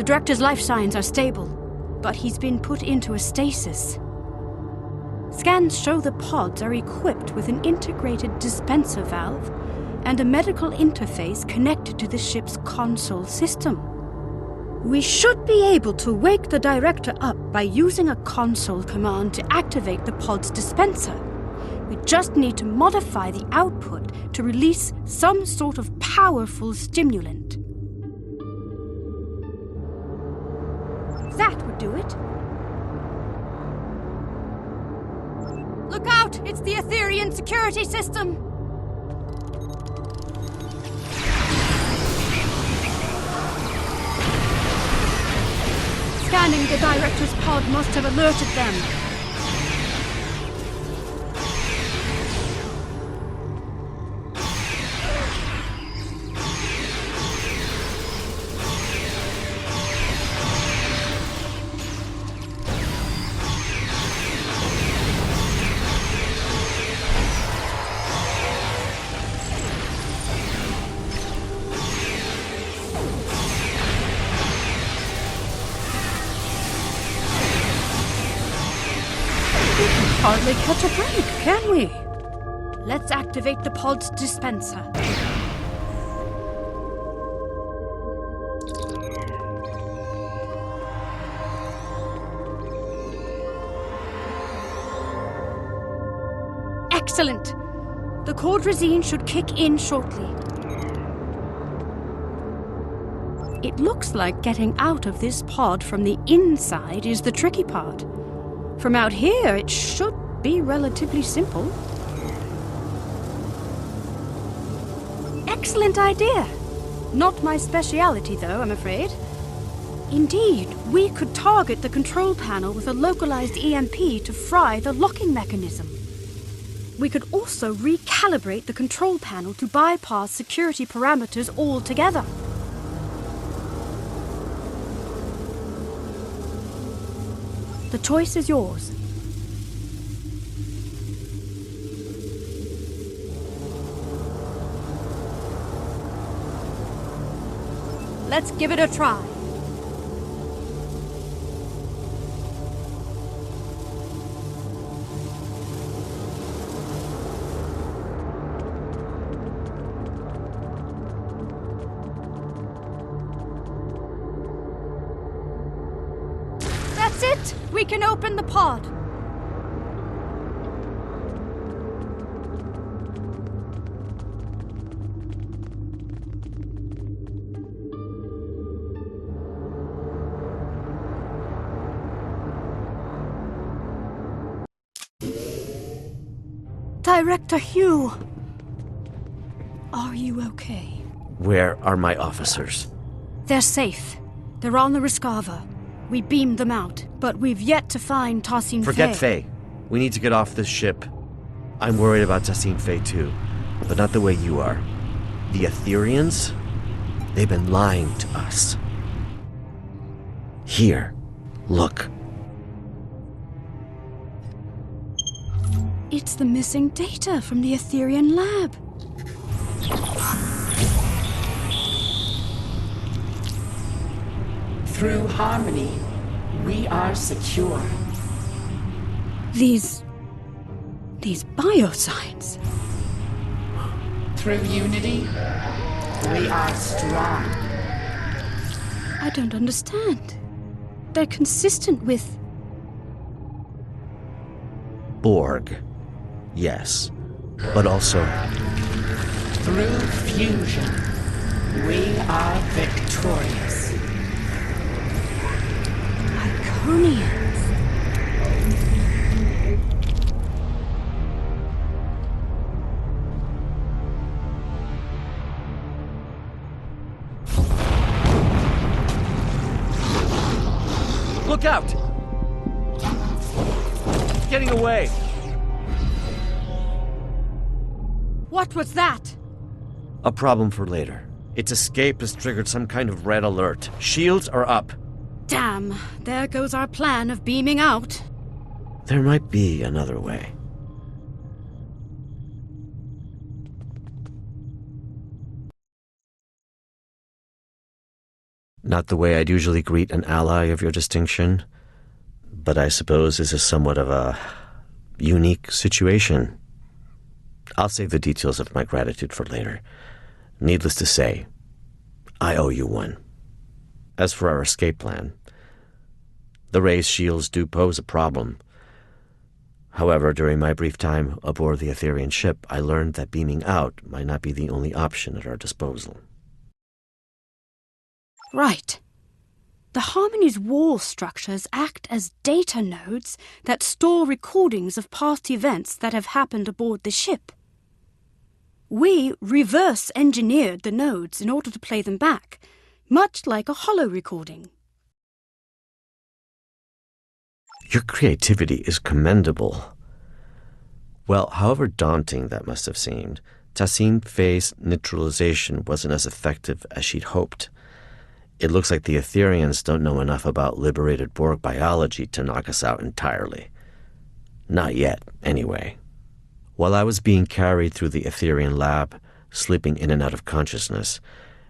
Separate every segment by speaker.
Speaker 1: director's life signs are stable, but he's been put into a stasis. Scans show the pods are equipped with an integrated dispenser valve and a medical interface connected to the ship's console system. We should be able to wake the director up by using a console command to activate the pod's dispenser. We just need to modify the output to release some sort of powerful stimulant. That would do it. Look out! It's the Etherean security system! Scanning the director's pod must have alerted them. Hardly catch a break, can we? Let's activate the pod's dispenser. Excellent! The codrazine should kick in shortly. It looks like getting out of this pod from the inside is the tricky part. From out here, it should be relatively simple. Excellent idea. Not my speciality, though, I'm afraid. Indeed, we could target the control panel with a localized EMP to fry the locking mechanism. We could also recalibrate the control panel to bypass security parameters altogether. The choice is yours. Let's give it a try. That's it! We can open the pod. Director Hugh, are you okay?
Speaker 2: Where are my officers?
Speaker 1: They're safe. They're on the Rescava. We beamed them out, but we've yet to find Tassin Fey.
Speaker 2: Forget Fey. We need to get off this ship. I'm worried about Tassin Fey too, but not the way you are. The Etherians? They've been lying to us. Here, look.
Speaker 1: It's the missing data from the Etherian lab.
Speaker 3: Through harmony, we are secure.
Speaker 1: These biosigns.
Speaker 3: Through unity, we are strong.
Speaker 1: I don't understand. They're consistent with...
Speaker 2: Borg. Yes. But also...
Speaker 3: Through fusion, we are victorious.
Speaker 1: Iconians.
Speaker 2: Look out! Getting away!
Speaker 1: What was that?
Speaker 2: A problem for later. Its escape has triggered some kind of red alert. Shields are up.
Speaker 1: Damn, there goes our plan of beaming out.
Speaker 2: There might be another way. Not the way I'd usually greet an ally of your distinction, but I suppose this is somewhat of a unique situation. I'll save the details of my gratitude for later. Needless to say, I owe you one. As for our escape plan, the raised shields do pose a problem. However, during my brief time aboard the Aetherian ship, I learned that beaming out might not be the only option at our disposal.
Speaker 1: Right. The Harmony's wall structures act as data nodes that store recordings of past events that have happened aboard the ship. We reverse-engineered the nodes in order to play them back, much like a holo recording.
Speaker 2: Your creativity is commendable. Well, however daunting that must have seemed, Tasim Faye's neutralization wasn't as effective as she'd hoped. It looks like the Aetherians don't know enough about liberated Borg biology to knock us out entirely. Not yet, anyway. While I was being carried through the Aetherian lab, slipping in and out of consciousness,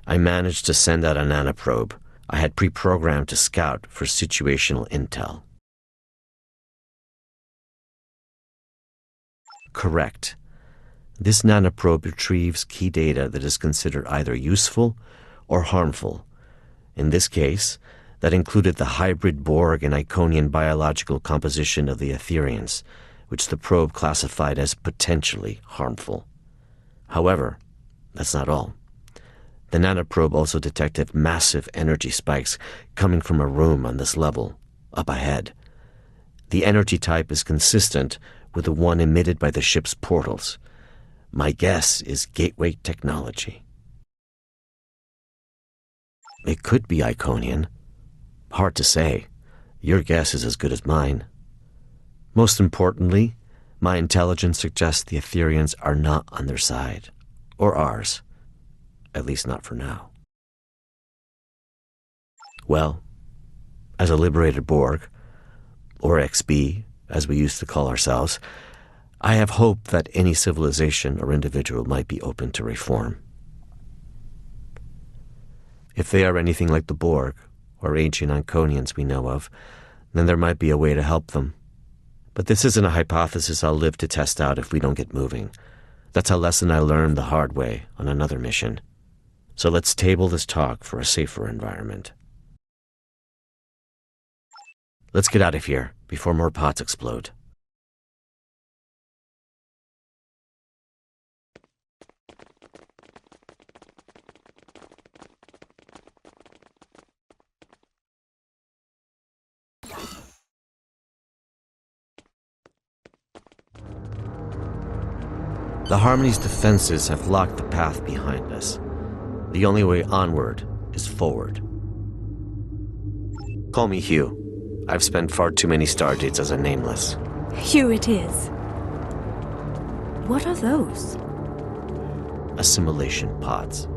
Speaker 2: I managed to send out a nanoprobe I had pre-programmed to scout for situational intel. Correct. This nanoprobe retrieves key data that is considered either useful or harmful. In this case, that included the hybrid Borg and Iconian biological composition of the Aetherians, which the probe classified as potentially harmful. However, that's not all. The nanoprobe also detected massive energy spikes coming from a room on this level, up ahead. The energy type is consistent with the one emitted by the ship's portals. My guess is gateway technology. It could be Iconian. Hard to say. Your guess is as good as mine. Most importantly, my intelligence suggests the Aetherians are not on their side. Or ours. At least not for now. Well, as a liberated Borg, or XB, as we used to call ourselves, I have hope that any civilization or individual might be open to reform. If they are anything like the Borg, or ancient Iconians we know of, then there might be a way to help them. But this isn't a hypothesis I'll live to test out if we don't get moving. That's a lesson I learned the hard way on another mission. So let's table this talk for a safer environment. Let's get out of here before more pods explode. The Harmony's defenses have locked the path behind us. The only way onward is forward. Call me Hugh. I've spent far too many stardates as a nameless.
Speaker 1: Hugh it is. What are those?
Speaker 2: Assimilation pods.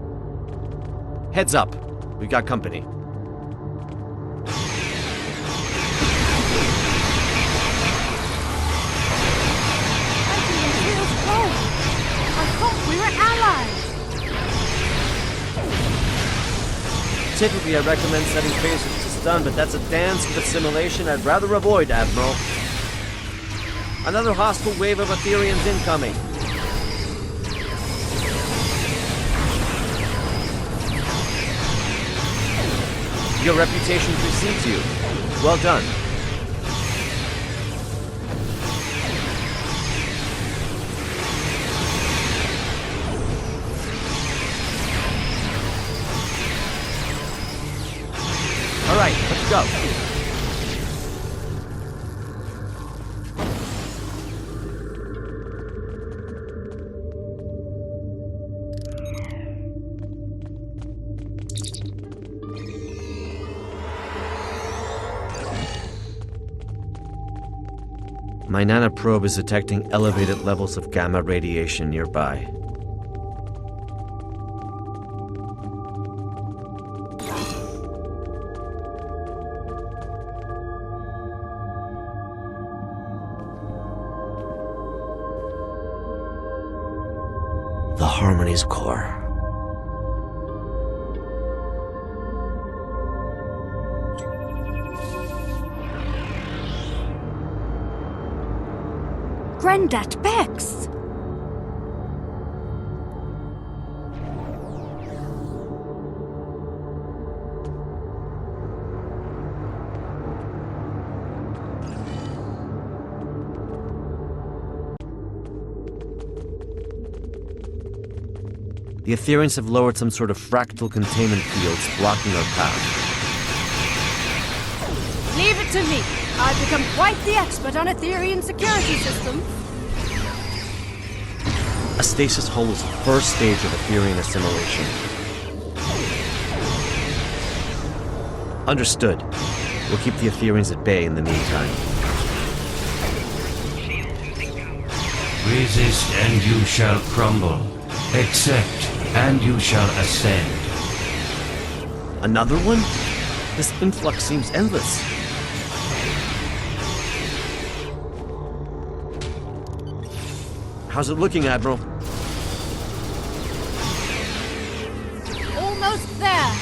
Speaker 2: Heads up! We've got company. Typically, I recommend setting phasers to stun, but that's a dance with assimilation I'd rather avoid, Admiral. Another hostile wave of Aetherians incoming. Your reputation precedes you. Well done. All right, let's go. My nanoprobe is detecting elevated levels of gamma radiation nearby. The Harmony's core.
Speaker 1: friend at Beck's.
Speaker 2: The Etherians have lowered some sort of fractal containment fields blocking our path.
Speaker 1: Leave it to me. I've become quite the expert on Etherian security systems.
Speaker 2: A stasis hull is the first stage of Etherian assimilation. Understood. We'll keep the Etherians at bay in the meantime.
Speaker 4: Resist and you shall crumble. Accept and you shall ascend.
Speaker 2: Another one? This influx seems endless. How's it looking, Admiral?
Speaker 1: Almost there.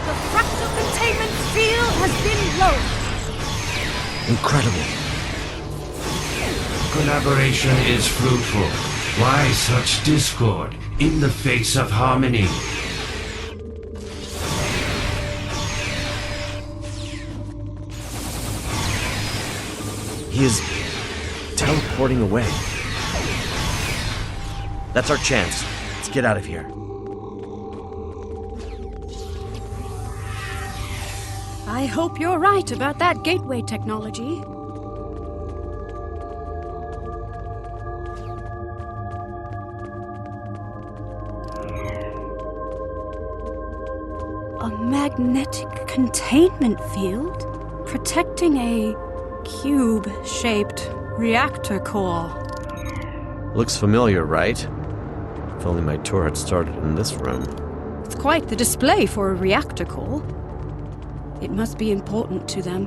Speaker 1: The fractal containment field has been lowered.
Speaker 2: Incredible.
Speaker 4: Collaboration is fruitful. Why such discord in the face of harmony?
Speaker 2: He is teleporting away. That's our chance. Let's get out of here.
Speaker 1: I hope you're right about that gateway technology. A magnetic containment field protecting a cube-shaped reactor core.
Speaker 2: Looks familiar, right? If only my tour had started in this room.
Speaker 1: It's quite the display for a reactor core. It must be important to them.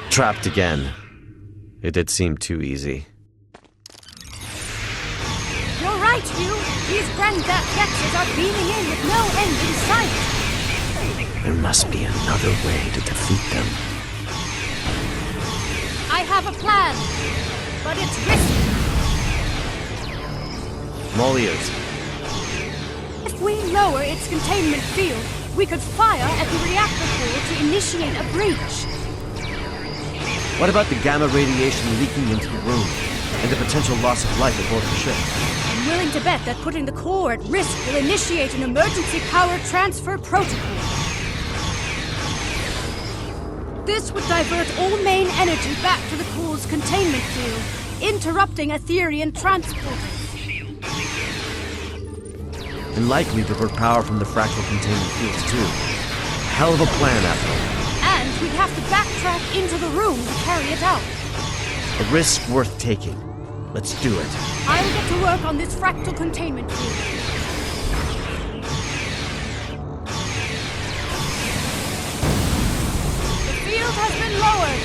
Speaker 2: Trapped again. It did seem too easy.
Speaker 1: You're right, Hugh. These granddad Gexes are beaming in with no end in sight.
Speaker 2: There must be another way to defeat them.
Speaker 1: I have a plan, but it's risky.
Speaker 2: I'm all ears.
Speaker 1: If we lower its containment field, we could fire at the reactor core to initiate a breach.
Speaker 2: What about the gamma radiation leaking into the room and the potential loss of life aboard the ship?
Speaker 1: I'm willing to bet that putting the core at risk will initiate an emergency power transfer protocol. This would divert all main energy back to the core's containment field, interrupting Etherian transporters.
Speaker 2: And likely divert power from the fractal containment fields too. Hell of a plan, Admiral.
Speaker 1: And we'd have to backtrack into the room to carry it out.
Speaker 2: A risk worth taking. Let's do it.
Speaker 1: I'll get to work on this fractal containment field. The field has been lowered.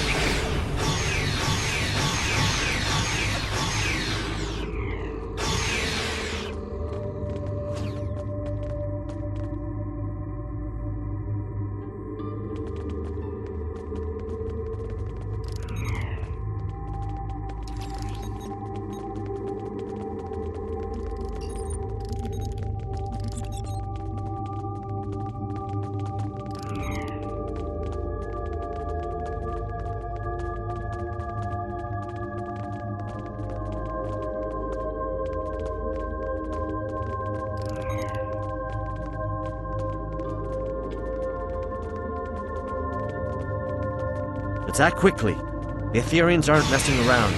Speaker 2: Let's act quickly. The Etherians aren't messing around.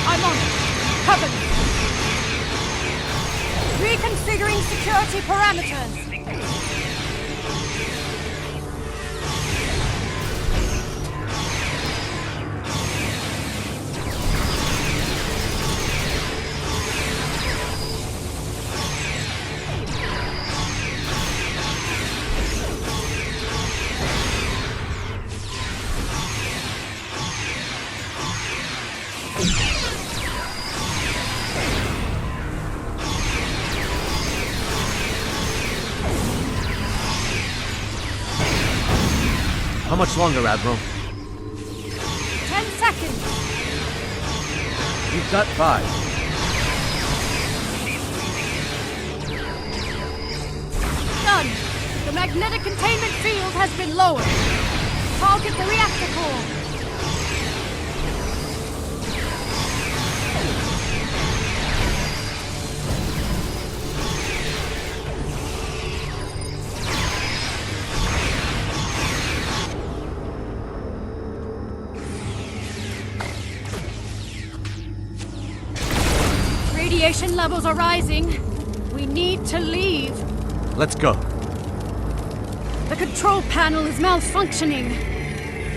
Speaker 1: I'm on it. Cover me. Reconfiguring security parameters.
Speaker 2: much longer, Admiral?
Speaker 1: 10 seconds.
Speaker 2: You've got 5.
Speaker 1: Done. The magnetic containment field has been lowered. Target the reactor core. Radiation levels are rising. We need to leave.
Speaker 2: Let's go.
Speaker 1: The control panel is malfunctioning.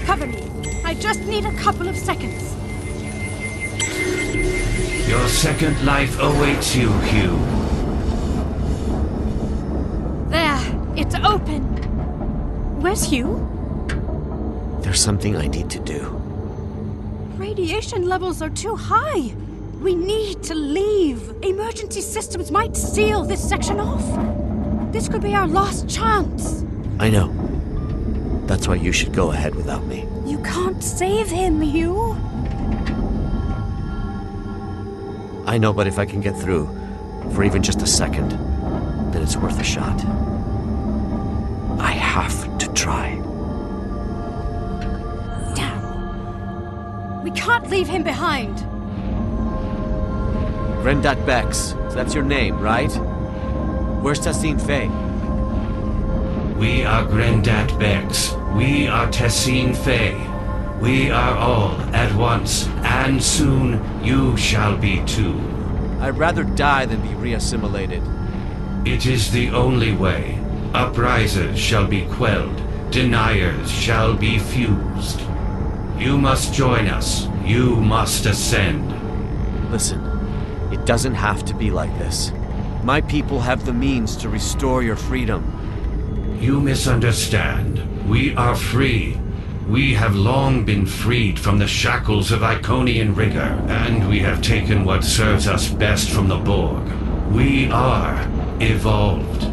Speaker 1: Cover me. I just need a couple of seconds.
Speaker 4: Your second life awaits you, Hugh.
Speaker 1: There. It's open. Where's Hugh?
Speaker 2: There's something I need to do.
Speaker 1: Radiation levels are too high. We need to leave. Emergency systems might seal this section off. This could be our last chance.
Speaker 2: I know. That's why you should go ahead without me.
Speaker 1: You can't save him, Hugh.
Speaker 2: I know, but if I can get through, for even just a second, then it's worth a shot. I have to try.
Speaker 1: Damn. We can't leave him behind.
Speaker 2: Grendat Bex, that's your name, right? Where's Tassine Faye?
Speaker 4: We are Grendat Bex. We are Tassine Faye. We are all at once, and soon you shall be too.
Speaker 2: I'd rather die than be reassimilated.
Speaker 4: It is the only way. Uprisers shall be quelled. Deniers shall be fused. You must join us. You must ascend.
Speaker 2: Listen, it doesn't have to be like this. My people have the means to restore your freedom.
Speaker 4: You misunderstand. We are free. We have long been freed from the shackles of Iconian rigor, and we have taken what serves us best from the Borg. We are evolved.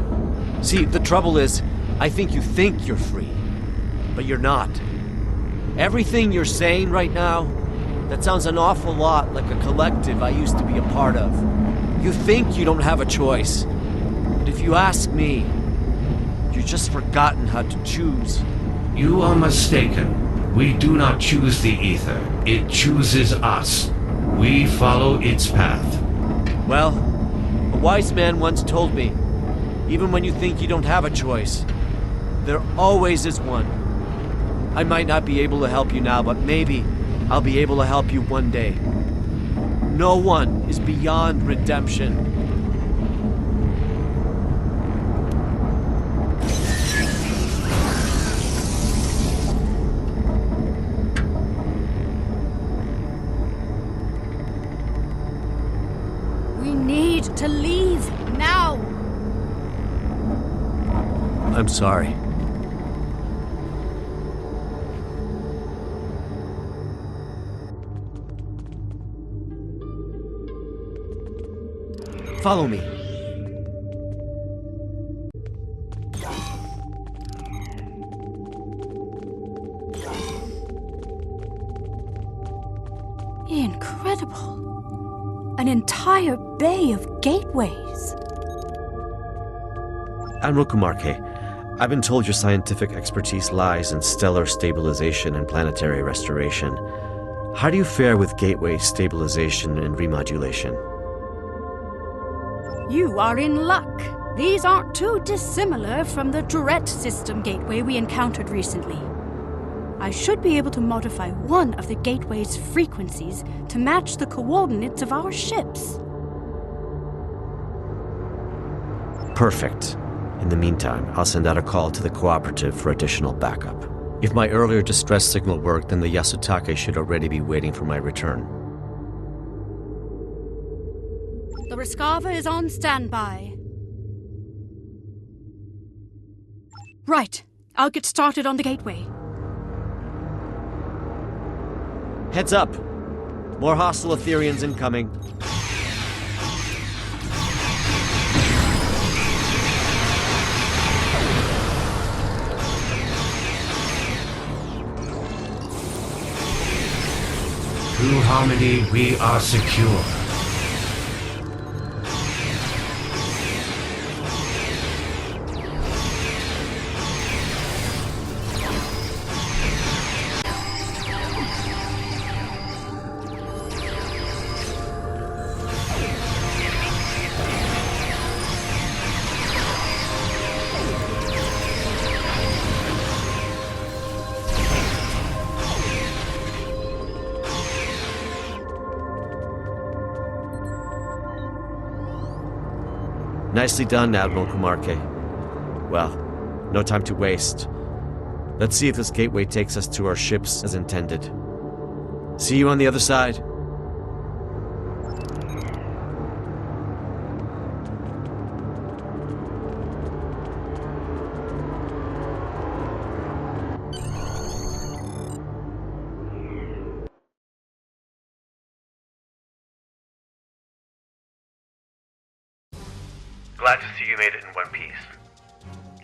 Speaker 2: See, the trouble is, I think you're free, but you're not. Everything you're saying right now, that sounds an awful lot like a collective I used to be a part of. You think you don't have a choice, but if you ask me, you've just forgotten how to choose.
Speaker 4: You are mistaken. We do not choose the ether. It chooses us. We follow its path.
Speaker 2: Well, a wise man once told me, even when you think you don't have a choice, there always is one. I might not be able to help you now, but maybe I'll be able to help you one day. No one is beyond redemption.
Speaker 1: We need to leave now.
Speaker 2: I'm sorry. Follow me.
Speaker 1: Incredible. An entire bay of gateways.
Speaker 2: Admiral Kumarke, I've been told your scientific expertise lies in stellar stabilization and planetary restoration. How do you fare with gateway stabilization and remodulation?
Speaker 1: You are in luck. These aren't too dissimilar from the direct system gateway we encountered recently. I should be able to modify one of the gateway's frequencies to match the coordinates of our ships.
Speaker 2: Perfect. In the meantime, I'll send out a call to the cooperative for additional backup. If my earlier distress signal worked, then the Yasutake should already be waiting for my return.
Speaker 1: The Rescava is on standby. Right. I'll get started on the gateway.
Speaker 2: Heads up! More hostile Etherians incoming.
Speaker 4: Through harmony, we are secure.
Speaker 2: Nicely done, Admiral Kumarke. Well, no time to waste. Let's see if this gateway takes us to our ships as intended. See you on the other side.
Speaker 5: Glad to see you made it in one piece.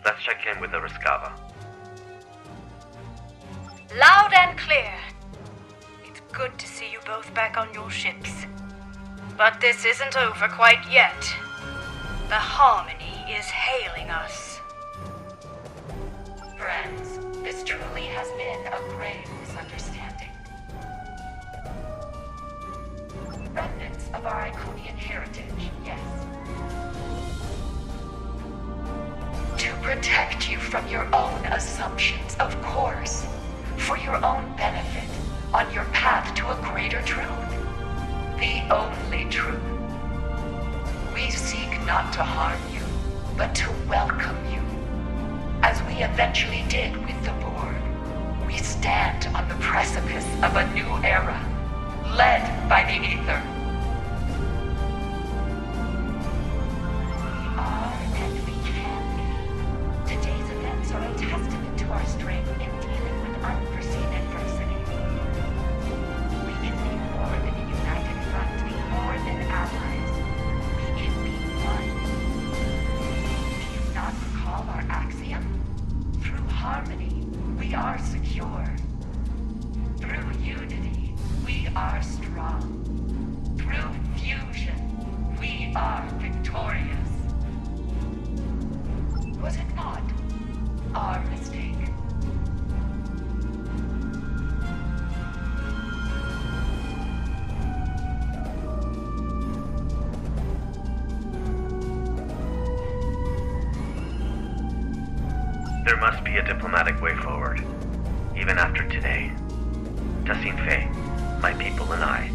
Speaker 5: Let's check in with the Riskava.
Speaker 1: Loud and clear. It's good to see you both back on your ships. But this isn't over quite yet. The Harmony is hailing us.
Speaker 3: Friends, this truly has been a grave misunderstanding. Remnants of our Iconian heritage, yes. To protect you from your own assumptions, of course. For your own benefit, on your path to a greater truth. The only truth. We seek not to harm you, but to welcome you. As we eventually did with the Borg, we stand on the precipice of a new era, led by the Ether. We are and we can be. Today's events are a testament to our strength in dealing with unforeseen adversity. We can be more than a united front, more than allies. We can be one. Do you not recall our axiom? Through harmony, we are secure. Through unity, we are strong. Through fusion, we are victorious. Was it not our mistake?
Speaker 5: There must be a diplomatic way forward, even after today. Tassine Fey, my people and I,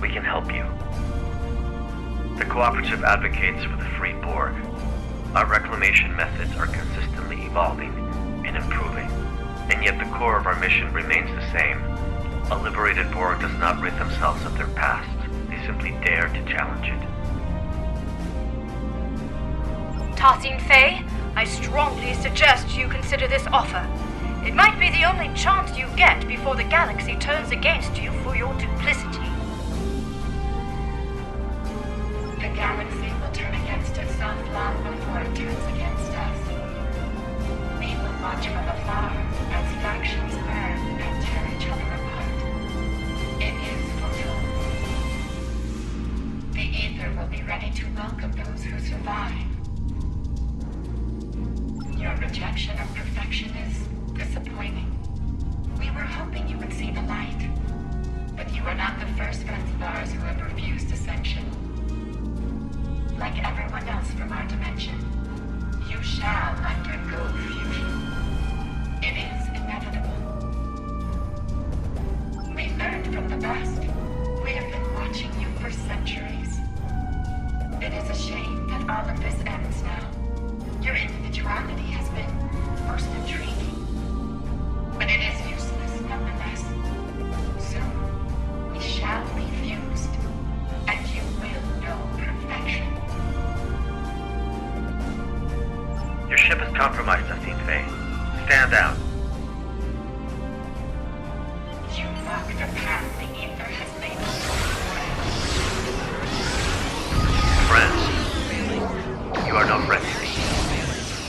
Speaker 5: we can help you. The Cooperative advocates for the free Borg. Our reclamation methods are consistently evolving and improving, and yet the core of our mission remains the same. A liberated Borg does not rid themselves of their past. They simply dare to challenge it.
Speaker 1: Tassine Fey, I strongly suggest you consider this offer. It might be the only chance you get before the galaxy turns against you for your duplicity.
Speaker 3: The galaxy will turn against itself long before it turns against us. We will watch from afar as factions burn and tear each other apart. It is fulfilled. The Ether will be ready to welcome those who survive. Your rejection of perfection is disappointing. We were hoping you would see the light, but you are not the first friends of ours who have refused ascension. Like everyone else from our dimension, you shall undergo fusion. It is inevitable. We learned from the best. We have been watching you for centuries. It is a shame that all of this ends now. Your individuality has been most intriguing, but it is useless nonetheless. Soon, we shall be fused, and you will know perfection.
Speaker 5: Your ship is compromised, Tassine Fey. Stand down.
Speaker 3: You walk the path the Ether has labeled.
Speaker 5: Friends, you are no friends to me.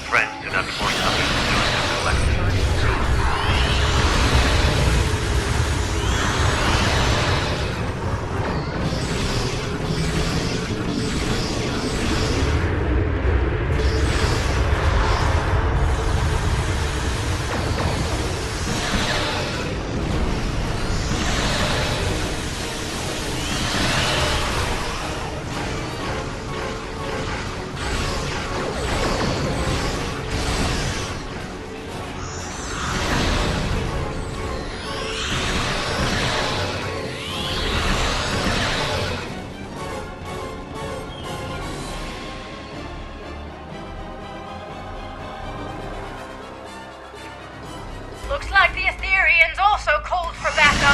Speaker 5: Friends do not force others to do as collectively.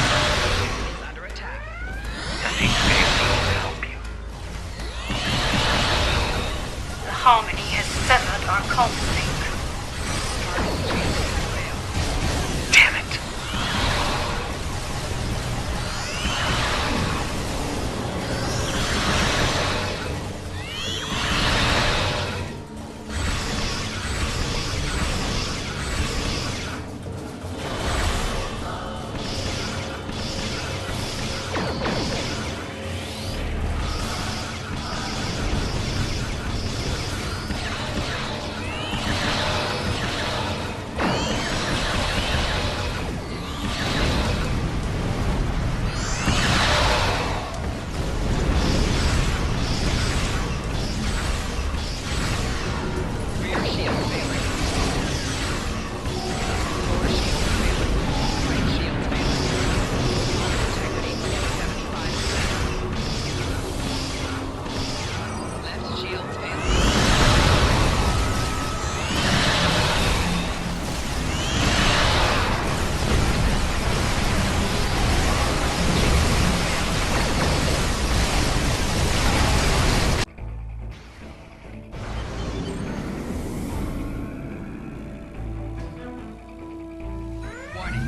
Speaker 3: is under attack.
Speaker 5: Testing Faye needs to help you.
Speaker 1: The Harmony has severed our comm link.
Speaker 5: Damn it!
Speaker 3: Rear shield failing. Lower shield failing. Right shield failing. Integrity 75%. Left shield failing. Warning.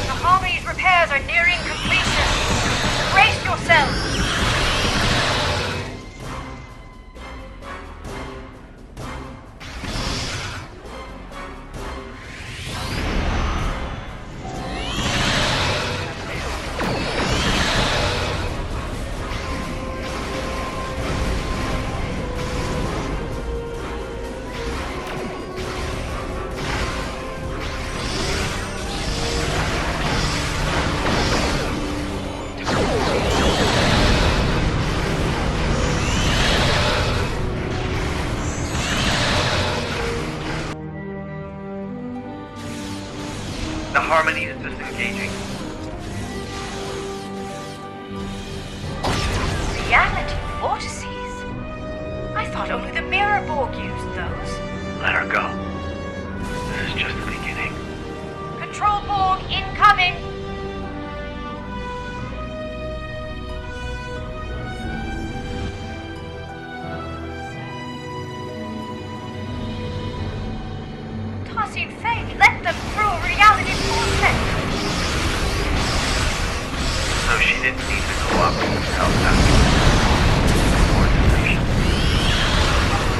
Speaker 1: The Harmony's repairs are nearing completion. Brace yourselves!
Speaker 5: The Harmony is disengaging.
Speaker 1: Reality vortices? I thought only the Mirror Borg used those.
Speaker 5: Let her go. This is just the beginning.
Speaker 1: Control Borg incoming! Tossing Faye, let them through reality vortex!
Speaker 5: So she didn't need to cooperate to help out. Organization.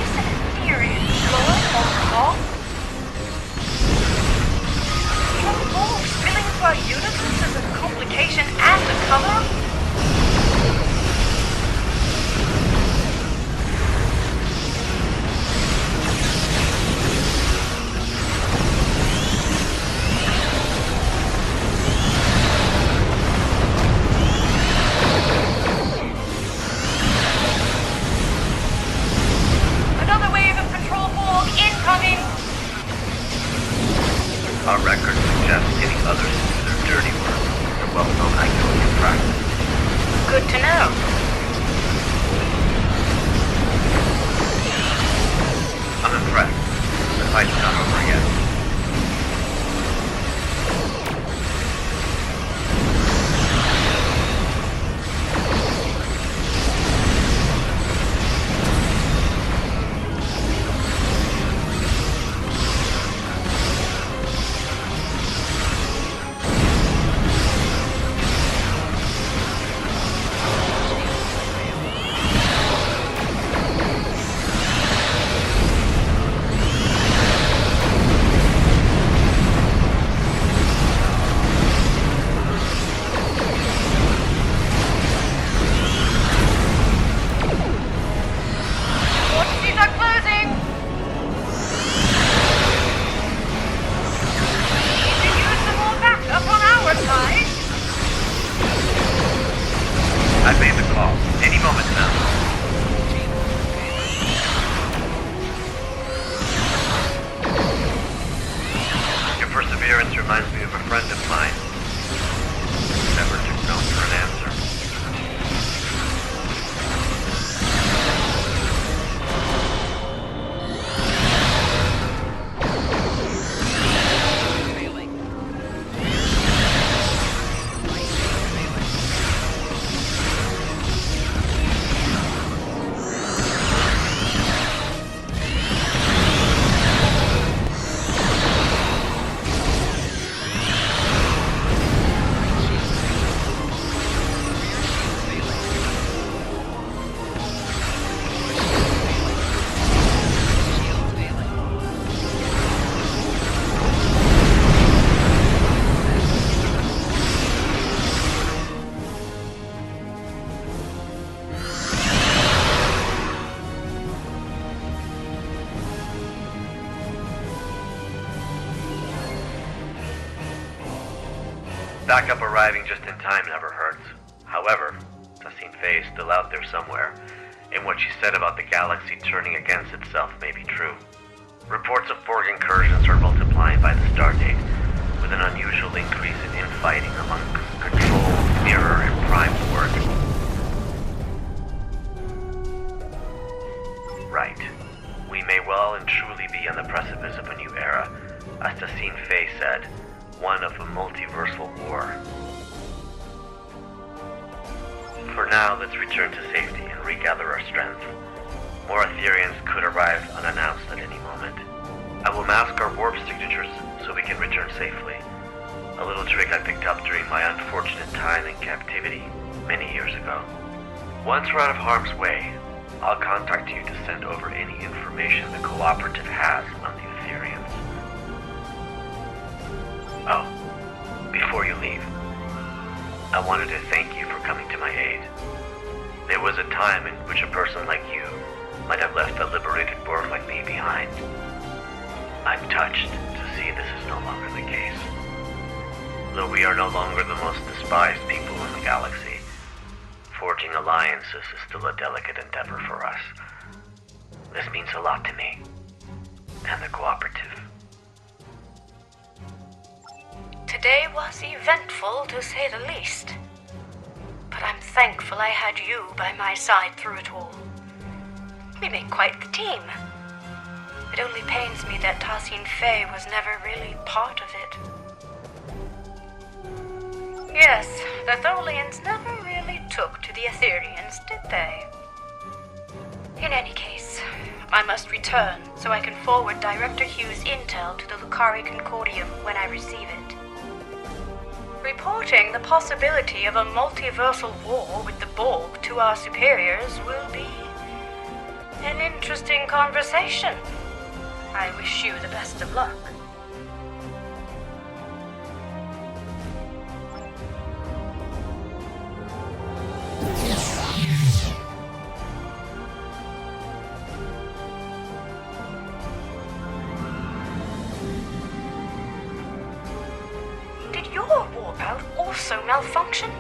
Speaker 1: Isn't it theory, Lord overhaul? Even Borg spilling into our universe is a complication and a cover-up? Another wave of Control Borg incoming!
Speaker 5: Our records suggest getting others to do their dirty work. The well-known Iconian practice.
Speaker 1: Good to know.
Speaker 5: I'm impressed. The fight's not over yet. Backup arriving just in time never hurts. However, Tassine Faye is still out there somewhere, and what she said about the galaxy turning against itself may be true. Reports of Borg incursions are multiplying by the stardate, with an unusual increase in infighting among Control, Mirror, and Prime Borg. Right. We may well and truly be on the precipice of a new era, as Tassine Faye said, one of a multiversal war. For now, let's return to safety and regather our strength. More Ethereans could arrive unannounced at any moment. I will mask our warp signatures so we can return safely. A little trick I picked up during my unfortunate time in captivity many years ago. Once we're out of harm's way, I'll contact you to send over any information the Cooperative has on the Ethereans. Oh, before you leave, I wanted to thank you for coming to my aid. There was a time in which a person like you might have left a liberated Borg like me behind. I'm touched to see this is no longer the case. Though we are no longer the most despised people in the galaxy, forging alliances is still a delicate endeavor for us. This means a lot to me, and the Cooperative.
Speaker 1: Today was eventful, to say the least. But I'm thankful I had you by my side through it all. We make quite the team. It only pains me that Tassine Faye was never really part of it. Yes, the Tholians never really took to the Ethereans, did they? In any case, I must return so I can forward Director Hughes' intel to the Lucari Concordium when I receive it. Reporting the possibility of a multiversal war with the Borg to our superiors will be an interesting conversation. I wish you the best of luck. Did your warp out also malfunction?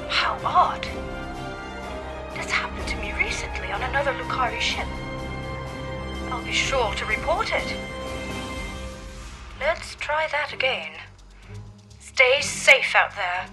Speaker 1: How odd. This happened to me recently on another Lucari ship. I'll be sure to report it. Let's try that again. Stay safe out there.